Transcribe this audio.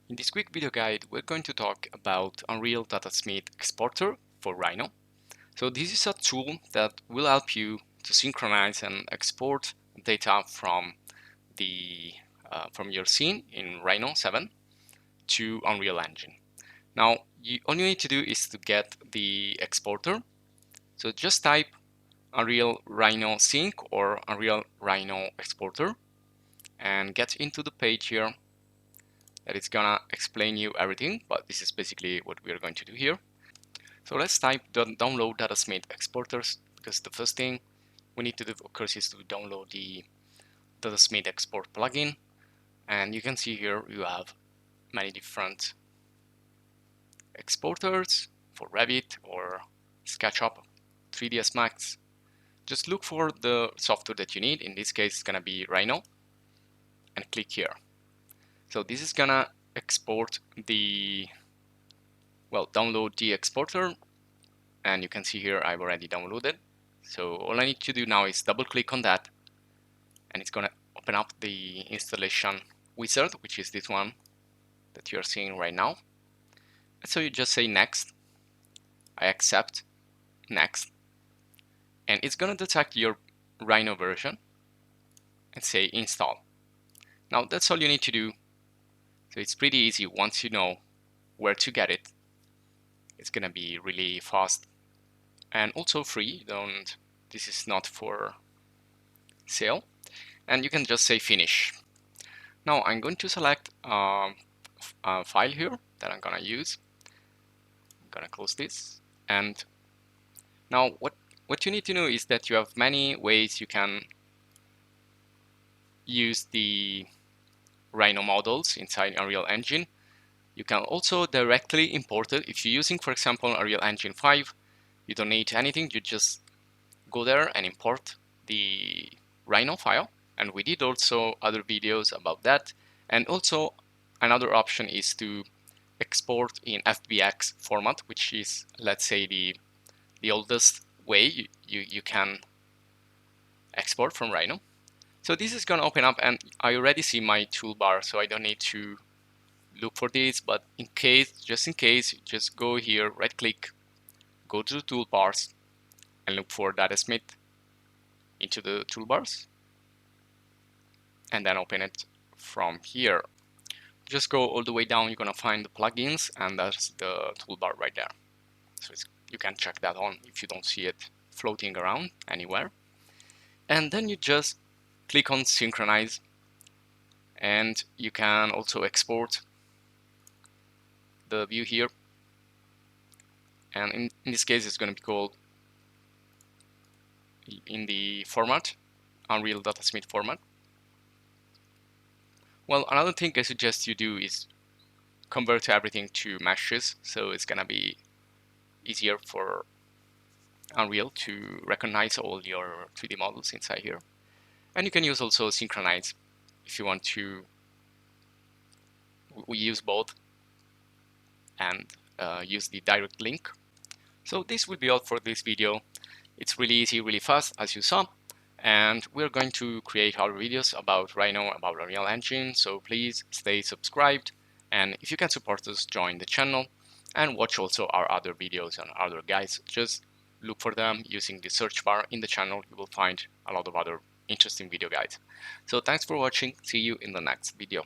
In this quick video guide, we're going to talk about Unreal Datasmith Exporter for Rhino. So this is a tool that will help you to synchronize and export data from from your scene in Rhino 7 to Unreal Engine. Now, all you need to do is to get the exporter. So just type Unreal Rhino Sync or Unreal Rhino Exporter and get into the page here that it's gonna explain you everything, but this is basically what we are going to do here. So let's type download Datasmith exporters, because the first thing we need to do, of course, is to download the Datasmith export plugin. And you can see here you have many different exporters for Revit or SketchUp, 3ds Max. Just look for the software that you need. In this case, it's gonna be Rhino, and click here. So this is gonna export download the exporter, and you can see here I've already downloaded. So all I need to do now is double click on that, and it's gonna open up the installation wizard, which is this one that you're seeing right now. And so you just say next, I accept, next, and it's gonna detect your Rhino version and say install. Now that's all you need to do. So it's pretty easy once you know where to get it. It's gonna be really fast and also free. This is not for sale. And you can just say finish. Now I'm going to select a file here that I'm gonna use. I'm gonna close this. And now what you need to know is that you have many ways you can use the Rhino models inside Unreal Engine. You can also directly import it. If you're using, for example, Unreal Engine 5, you don't need anything. You just go there and import the Rhino file. And we did also other videos about that. And also another option is to export in FBX format, which is, let's say, the oldest way you can export from Rhino. So this is going to open up, and I already see my toolbar, so I don't need to look for this. But just in case, just go here, right click, go to the toolbars, and look for Datasmith into the toolbars, and then open it from here. Just go all the way down, you're gonna find the plugins, and that's the toolbar right there. So you can check that on if you don't see it floating around anywhere. And then you just click on Syncronize, and you can also export the view here. And in this case, it's going to be called in the format, Unreal Datasmith format. Well, another thing I suggest you do is convert everything to meshes, so it's going to be easier for Unreal to recognize all your 3D models inside here. And you can use also Syncronize if you want to. We use both and use the direct link. So this will be all for this video. It's really easy, really fast, as you saw. And we're going to create other videos about Rhino, about Unreal Engine. So please stay subscribed. And if you can support us, join the channel and watch also our other videos and other guides. Just look for them using the search bar in the channel. You will find a lot of other interesting video guides. So thanks for watching. See you in the next video.